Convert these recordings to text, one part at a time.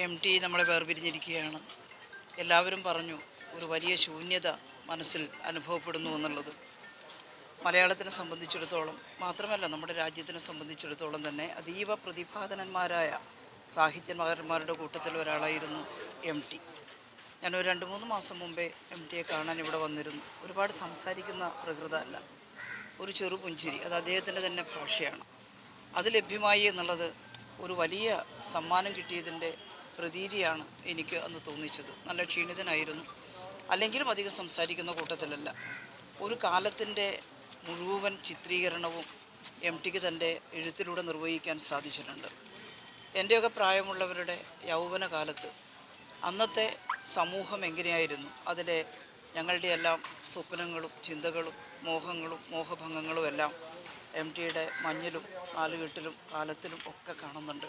MT നമ്മളെ വേർപിരിഞ്ഞിരിക്കുകയാണ്. എല്ലാവരും പറഞ്ഞു ഒരു വലിയ ശൂന്യത മനസ്സിൽ അനുഭവപ്പെടുന്നു എന്നുള്ളത്. മലയാളത്തിനെ സംബന്ധിച്ചിടത്തോളം മാത്രമല്ല നമ്മുടെ രാജ്യത്തിനെ സംബന്ധിച്ചിടത്തോളം തന്നെ അതീവ പ്രതിഭാധനന്മാരായ സാഹിത്യകാരന്മാരുടെ കൂട്ടത്തിൽ ഒരാളായിരുന്നു MT. ഞാനൊരു 2-3 മാസം മുമ്പേ MTയെ കാണാൻ ഇവിടെ വന്നിരുന്നു. ഒരുപാട് സംസാരിക്കുന്ന പ്രകൃതമല്ല, ഒരു ചെറു പുഞ്ചിരി, അത് അദ്ദേഹത്തിൻ്റെ തന്നെ ഭാഷയാണ്. അത് ലഭ്യമായി എന്നുള്ളത് ഒരു വലിയ സമ്മാനം കിട്ടിയതിൻ്റെ പ്രതീതിയാണ് എനിക്ക് അന്ന് തോന്നിച്ചത്. നല്ല ക്ഷീണിതനായിരുന്നു, അല്ലെങ്കിലും അധികം സംസാരിക്കുന്ന കൂട്ടത്തിലല്ല. ഒരു കാലത്തിൻ്റെ മുഴുവൻ ചിത്രീകരണവും MTക്ക് തൻ്റെ എഴുത്തിലൂടെ നിർവഹിക്കാൻ സാധിച്ചിട്ടുണ്ട്. എൻ്റെയൊക്കെ പ്രായമുള്ളവരുടെ യൗവന കാലത്ത് അന്നത്തെ സമൂഹം എങ്ങനെയായിരുന്നു, അതിലെ ഞങ്ങളുടെ എല്ലാം സ്വപ്നങ്ങളും ചിന്തകളും മോഹങ്ങളും മോഹഭംഗങ്ങളും എല്ലാം MTയുടെ മഞ്ഞിലും നാലുകെട്ടിലും കാലത്തിലും ഒക്കെ കാണുന്നുണ്ട്.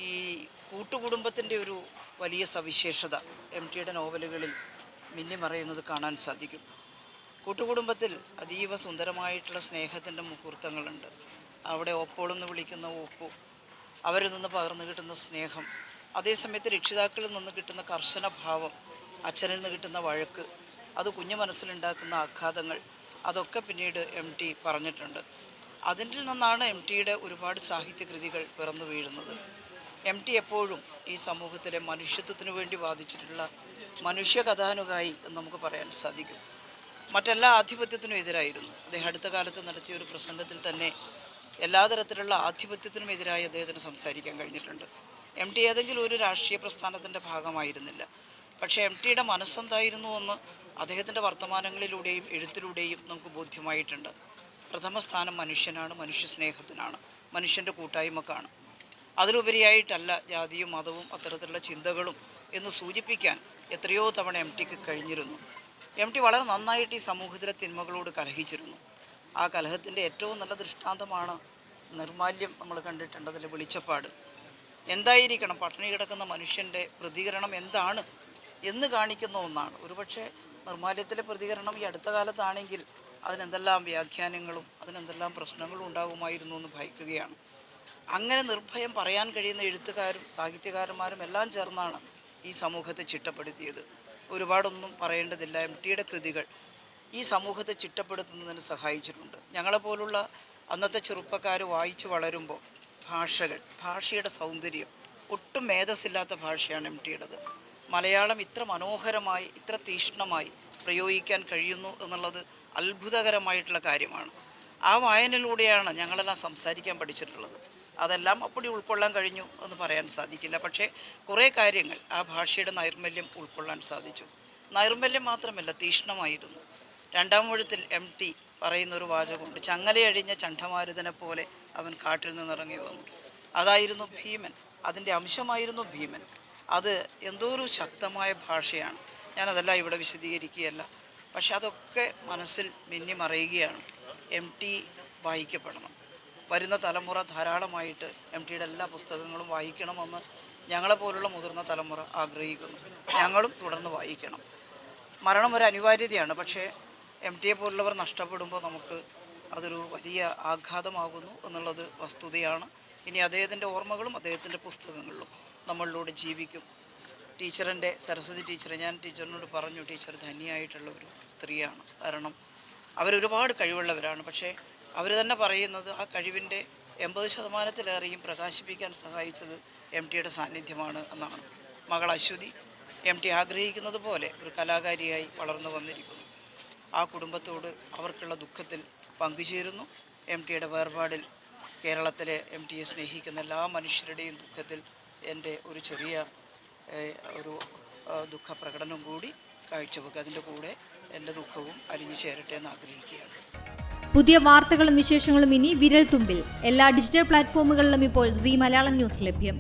ഈ കൂട്ടുകുടുംബത്തിൻ്റെ ഒരു വലിയ സവിശേഷത MTയുടെ നോവലുകളിൽ മിന്നിമറയുന്നത് കാണാൻ സാധിക്കും. കൂട്ടുകുടുംബത്തിൽ അതീവ സുന്ദരമായിട്ടുള്ള സ്നേഹത്തിൻ്റെ മുഹൂർത്തങ്ങളുണ്ട്. അവിടെ ഓപ്പോളെന്ന് വിളിക്കുന്ന ഓപ്പു, അവരിൽ നിന്ന് പകർന്നു കിട്ടുന്ന സ്നേഹം, അതേസമയത്ത് രക്ഷിതാക്കളിൽ നിന്ന് കിട്ടുന്ന കർശന ഭാവം, അച്ഛനിൽ നിന്ന് കിട്ടുന്ന വഴക്ക്, അത് കുഞ്ഞു മനസ്സിലുണ്ടാക്കുന്ന ആഘാതങ്ങൾ, അതൊക്കെ പിന്നീട് MT പറഞ്ഞിട്ടുണ്ട്. അതിൽ നിന്നാണ് MTയുടെ ഒരുപാട് സാഹിത്യകൃതികൾ പിറന്നു വീഴുന്നത്. MT എപ്പോഴും ഈ സമൂഹത്തിലെ മനുഷ്യത്വത്തിനു വേണ്ടി വാദിച്ചിട്ടുള്ള മനുഷ്യ കഥാനുകായി എന്ന് നമുക്ക് പറയാൻ സാധിക്കും. മറ്റെല്ലാ ആധിപത്യത്തിനും എതിരായിരുന്നു. അദ്ദേഹം അടുത്ത കാലത്ത് നടത്തിയ ഒരു പ്രസംഗത്തിൽ തന്നെ എല്ലാ തരത്തിലുള്ള ആധിപത്യത്തിനും എതിരായി അദ്ദേഹത്തിന് സംസാരിക്കാൻ കഴിഞ്ഞിട്ടുണ്ട്. MT ഏതെങ്കിലും ഒരു രാഷ്ട്രീയ പ്രസ്ഥാനത്തിൻ്റെ ഭാഗമായിരുന്നില്ല. പക്ഷേ MTയുടെ മനസ്സെന്തായിരുന്നു എന്ന് അദ്ദേഹത്തിൻ്റെ വർത്തമാനങ്ങളിലൂടെയും എഴുത്തിലൂടെയും നമുക്ക് ബോധ്യമായിട്ടുണ്ട്. പ്രഥമ സ്ഥാനം മനുഷ്യനാണ്, മനുഷ്യസ്നേഹത്തിനാണ്, മനുഷ്യൻ്റെ കൂട്ടായ്മക്കാണ്. അതിലുപരിയായിട്ടല്ല ജാതിയും മതവും അത്തരത്തിലുള്ള ചിന്തകളും എന്ന് സൂചിപ്പിക്കാൻ എത്രയോ തവണ MTക്ക് കഴിഞ്ഞിരുന്നു. MT വളരെ നന്നായിട്ട് ഈ സമൂഹത്തിലെ തിന്മകളോട് കലഹിച്ചിരുന്നു. ആ കലഹത്തിൻ്റെ ഏറ്റവും നല്ല ദൃഷ്ടാന്തമാണ് നിർമാല്യം. നമ്മൾ കണ്ടിട്ടുണ്ട്, അതിലെ വെളിച്ചപ്പാട്. എന്തായിരിക്കണം പട്ടിണി കിടക്കുന്ന മനുഷ്യൻ്റെ പ്രതികരണം എന്താണ് എന്ന് കാണിക്കുന്ന ഒന്നാണ്. ഒരുപക്ഷെ നിർമാല്യത്തിലെ പ്രതികരണം ഈ അടുത്ത കാലത്താണെങ്കിൽ അതിനെന്തെല്ലാം വ്യാഖ്യാനങ്ങളും അതിനെന്തെല്ലാം പ്രശ്നങ്ങളും ഉണ്ടാകുമായിരുന്നു എന്ന് ഭയക്കുകയാണ്. അങ്ങനെ നിർഭയം പറയാൻ കഴിയുന്ന എഴുത്തുകാരും സാഹിത്യകാരന്മാരും എല്ലാം ചേർന്നാണ് ഈ സമൂഹത്തെ ചിട്ടപ്പെടുത്തിയത്. ഒരുപാടൊന്നും പറയേണ്ടതില്ല. MTയുടെ കൃതികൾ ഈ സമൂഹത്തെ ചിട്ടപ്പെടുത്തുന്നതിന് സഹായിച്ചിട്ടുണ്ട്. ഞങ്ങളെപ്പോലുള്ള അന്നത്തെ ചെറുപ്പക്കാർ വായിച്ചു വളരുമ്പോൾ ഭാഷയുടെ സൗന്ദര്യം, ഒട്ടും മേധസ്സില്ലാത്ത ഭാഷയാണ് MTയുടേത്. മലയാളം ഇത്ര മനോഹരമായി ഇത്ര തീക്ഷ്ണമായി പ്രയോഗിക്കാൻ കഴിയുന്നു എന്നുള്ളത് അത്ഭുതകരമായിട്ടുള്ള കാര്യമാണ്. ആ വായനയിലൂടെയാണ് ഞങ്ങളെല്ലാം സംസാരിക്കാൻ പഠിച്ചിട്ടുള്ളത്. അതെല്ലാം അപ്പടി ഉൾക്കൊള്ളാൻ കഴിഞ്ഞു എന്ന് പറയാൻ സാധിക്കില്ല. പക്ഷേ കുറേ കാര്യങ്ങൾ ആ ഭാഷയുടെ നൈർമല്യം ഉൾക്കൊള്ളാൻ സാധിച്ചു. നൈർമല്യം മാത്രമല്ല, തീക്ഷ്ണമായിരുന്നു. 2-ാം എഴുത്തിൽ MT പറയുന്നൊരു വാചകമുണ്ട്, ചങ്ങലയഴിഞ്ഞ ചണ്ഡമാരുതനെ പോലെ അവൻ കാട്ടിൽ നിന്നിറങ്ങി വന്നു. അതായിരുന്നു ഭീമൻ, അതിൻ്റെ അംശമായിരുന്നു ഭീമൻ. അത് എന്തോ ഒരു ശക്തമായ ഭാഷയാണ്. ഞാനതെല്ലാം ഇവിടെ വിശദീകരിക്കുകയല്ല. പക്ഷെ അതൊക്കെ മനസ്സിൽ മിന്നിമറയുകയാണ്. MT വായിക്കപ്പെടണം. വരുന്ന തലമുറ ധാരാളമായിട്ട് MTയുടെ എല്ലാ പുസ്തകങ്ങളും വായിക്കണമെന്ന് ഞങ്ങളെപ്പോലുള്ള മുതിർന്ന തലമുറ ആഗ്രഹിക്കുന്നു. ഞങ്ങളും തുടർന്ന് വായിക്കണം. മരണം ഒരു അനിവാര്യതയാണ്. പക്ഷേ MTയെ പോലുള്ളവർ നഷ്ടപ്പെടുമ്പോൾ നമുക്ക് അതൊരു വലിയ ആഘാതമാകുന്നു എന്നുള്ളത് വസ്തുതയാണ്. ഇനി അദ്ദേഹത്തിൻ്റെ ഓർമ്മകളും അദ്ദേഹത്തിൻ്റെ പുസ്തകങ്ങളിലും നമ്മളിലൂടെ ജീവിക്കും. ടീച്ചറിൻ്റെ സരസ്വതി ടീച്ചറെ ഞാൻ ടീച്ചറിനോട് പറഞ്ഞു, ടീച്ചർ ധന്യമായിട്ടുള്ള ഒരു സ്ത്രീയാണ്. കാരണം അവരൊരുപാട് കഴിവുള്ളവരാണ്. പക്ഷേ അവർ തന്നെ പറയുന്നത് ആ കഴിവിൻ്റെ 80%-ലേറെയും പ്രകാശിപ്പിക്കാൻ സഹായിച്ചത് MTയുടെ സാന്നിധ്യമാണ് എന്നാണ്. മകൾ അശ്വതി MT ആഗ്രഹിക്കുന്നത് പോലെ ഒരു കലാകാരിയായി വളർന്നു വന്നിരിക്കുന്നു. ആ കുടുംബത്തോട് അവർക്കുള്ള ദുഃഖത്തിൽ പങ്കുചേരുന്നു. MTയുടെ വേർപാടിൽ കേരളത്തിലെ MTയെ സ്നേഹിക്കുന്ന എല്ലാ മനുഷ്യരുടെയും ദുഃഖത്തിൽ എൻ്റെ ഒരു ചെറിയ ഒരു ദുഃഖപ്രകടനം കൂടി കാഴ്ചവെക്കുക. അതിൻ്റെ കൂടെ എൻ്റെ ദുഃഖവും അലിഞ്ഞു ചേരട്ടെ എന്ന് ആഗ്രഹിക്കുകയാണ്. പുതിയ വാർത്തകളും വിശേഷങ്ങളും ഇനി വിരൽ തുമ്പിൽ. എല്ലാ ഡിജിറ്റൽ പ്ലാറ്റ്ഫോമുകളിലും ഇപ്പോൾ സീ മലയാളം ന്യൂസ് ലഭ്യം.